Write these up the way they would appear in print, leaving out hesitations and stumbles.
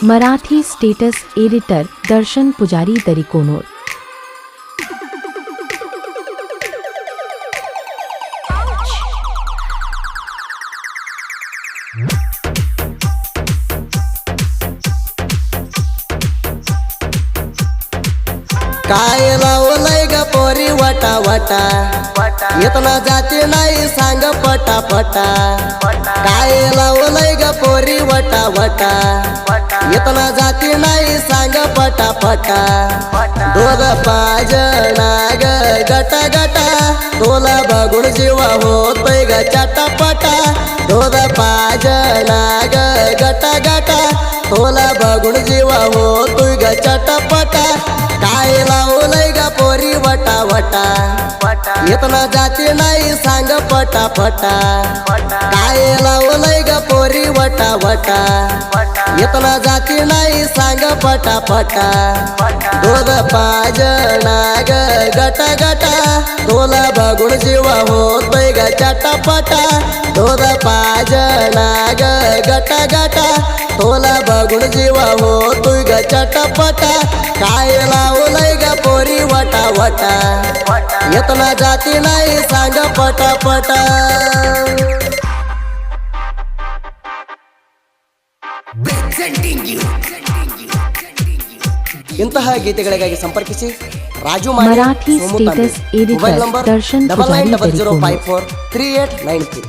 Marathi status editor दर्शन पुजारी दरिकोनोर। काय लावलंय ग पोरी वटा वटा येतना जाती नाही सांग पटा पटा। काय लावलंय ग पोरी वटा वटा येतना जाती नाही सांग पटा पटा। दोघ पाजना ग गटा गटा तोला बघून जीवा होतोय ग चटापटा। दोघ पाजना ग गटा गटा तोला बघून जीवा होतोय ग चटापटा। काय लावलंय ग पोरी वटा वटा येतना जाती नाही सांग पटा पटा। काय लावलंय ग पोरी वटा वटा येतना जाती नाही सांग पटा पटा। दोघ पाजना ग गटा गटा तोला बघून जीवा होतोय ग चटापटा। दोघ पाजना ग गटा गटा तोला बघून जीवा होतोय ग चटापटा। काय लावलंय ग पोरी वटा वटा येतना जाती नाही सांग पटा पटा। ಇಂತಹ ಗೀತೆಗಳಿಗಾಗಿ ಸಂಪರ್ಕಿಸಿ ರಾಜು मराठी स्टेटस एडिटर दर्शन पुजारी दरिकोनोर। 9990543893।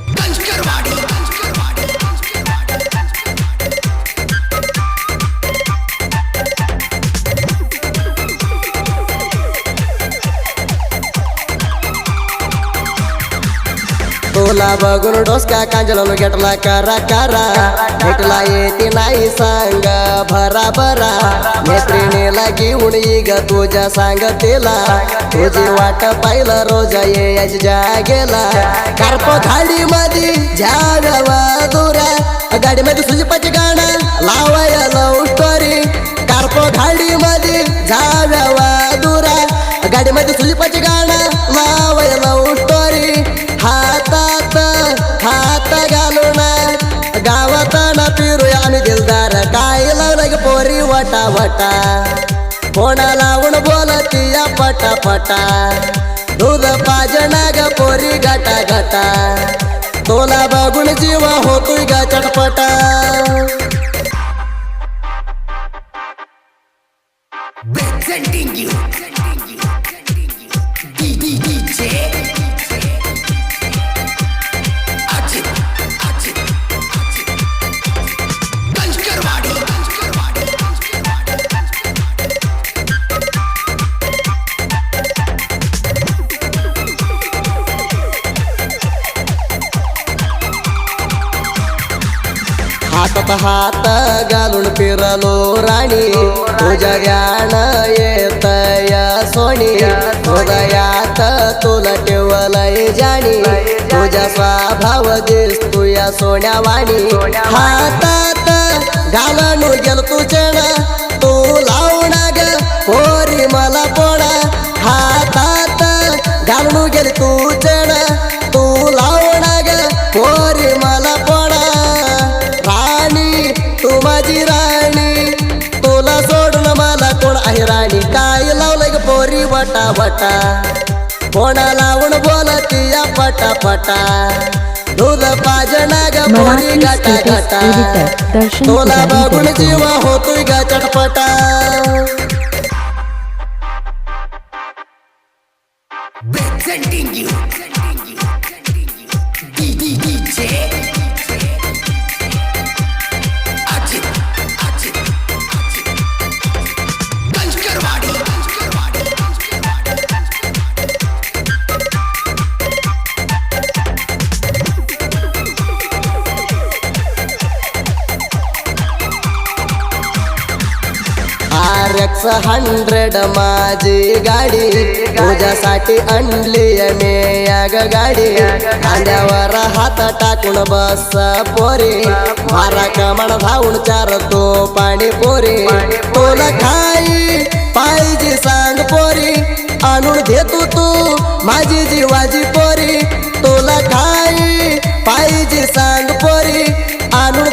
तोला बघून डोसका कांजलो घेतला करा करा भेटला येते नाही सांग भरा भरा। मैत्रिणीला घेऊन ग तुझ्या सांगतेला तुझी वाट पाहिलं रोज ये जागेला। कार्प गाडी मध्ये जाव्यावा दुरा गाडी मध्ये सुजीपाची गाणं लावाय लव स्टोरी। कार्प गाडी मध्ये जाव्यावा दुरा गाडी मध्ये सुजीपाची गाणं लावाय लव स्टोरी। हातात हात घालून गावात ना फिरूया आम्ही दिलदार। काय लावलं ग पोरी वटा वटा कोणा लावून बोलती या पटा पटा। दूध पाजना ग पोरी गटा गटा तोला बघून जीवा होतोय ग चटपटा। हातात हात घालून फिरलो राणी तुझ्या ध्यान येत या सोनी। हृदयात तुला ठेवलंय जाणी तुझा स्वभाव दिसतो या सोन्यावाणी। हातात घालून गेल तुझे ना तू लावून ग पोरी मला पोळा। हातात घालून गेल तुझे ना तू लावून ग पोरी मला पोळा। राणी तू माझी राणी तुला सोडून मला कोण आहे राणी। काय लावलंय ग पोरी वटा वटा कोणा लावून बोलती या पटा पटा। दूध पाजना ग पोरी गटा गटा तोला बघून जीवा होतोय ग चटपटा। RX 100 माझी गाडी तुझ्यासाठी आणली मी याग गाडी। खांद्यावर हात टाकून बस पोरी मारा कमण धावून चार तो पाणी पोरी। तुला खाई पाहिजे सांग पोरी आणून देतो तू माझी जीवाची पोरी। तुला खाई पाहिजे सांग पोरी आणून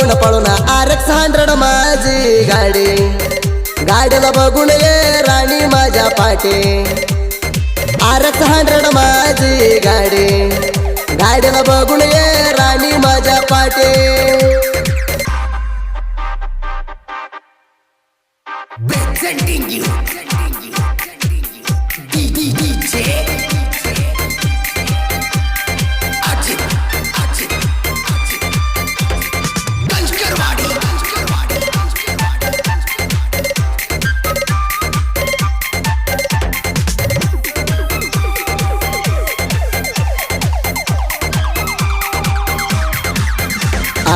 पळून पळून RX 100 माझी गाडी, गाडीला बघून ये राणी माझ्या पाठी. RX 100 माझी गाडी, गाडीला बघून ये राणी माझ्या पाठी. Presenting you DJ Ajit Ganjkarwadi.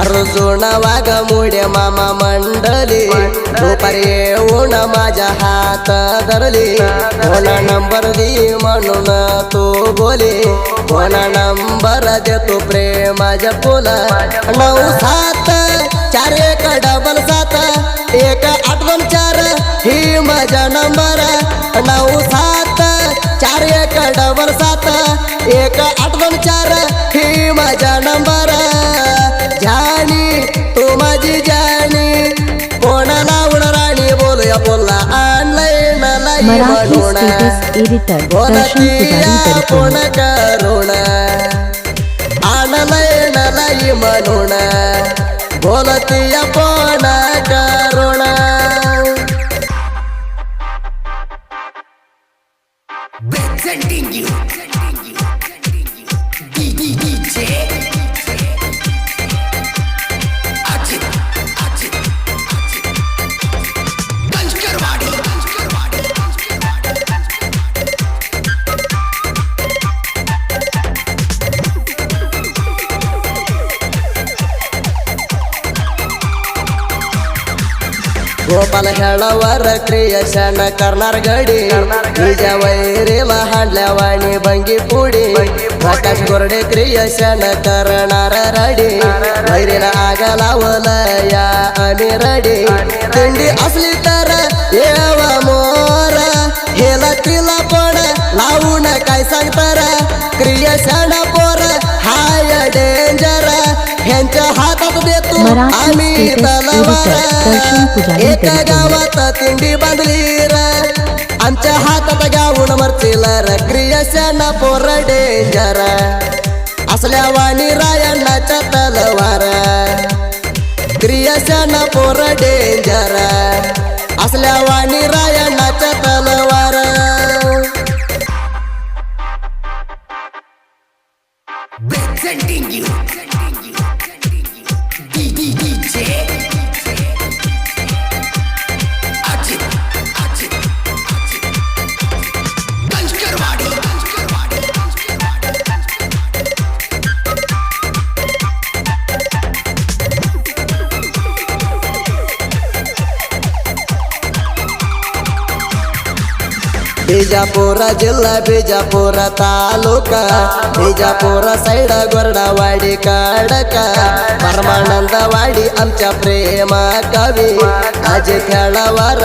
Arjun Waghmode मामा मंडली, दुपारी येऊन माझ्या हात धरली. कोणा नंबर दे म्हणून तू बोली, कोणा नंबर देतो प्रेमाच्या फुला. 97417 ही माझा नंबर. 97417 ही माझा नंबर. जानी तू माझी जानी, कोणा लावून राणी बोलूया बोलला ऑनलाईन लाई मराठी म्हणून. स्टेटस एडिटर दर्शन बोलतीया पुजारी कोण तडकोण. करून ऑनलाईन लाई म्हणून, बोलतीया कोण करून. Presenting you DJ Ajit Ganjkarwadi. Gopal Helawar creation करणार गडी, तुझ्या वैरीला हांडल्या वाणी बंगी पुडी. प्रकाश गोरडे क्रिएशन करणार रडी, वैरीला आग लावलं या आम्ही रडी. तिंडी असली तर येवा मोर, हेला तिला पण लावून काय सांगतर. क्रिएशन पोर हाय डेंजर, ह्यांच्या हातात देतो मराठी आम्ही स्टेटस तलवार. एडिटर दर्शन पुजारी एका तडकोण. गावात तिंडी बांधली र, आमच्या हातात गावून मरतील र. क्रिएशन पोर डेंजर, असल्या वाणी रायण्णाच्या तलवार. क्रिएशन पोर डेंजर, असल्या वाणी रायण्णाच्या तलवार. Presenting you DJ Ajit Ganjkarwadi. Bijapur जिल्हा बिजापूर तालुका, बिजापूर साईड गोरडावाडी काडका. परमानंदवाडी आमच्या प्रेमा कवी, आज खेळावर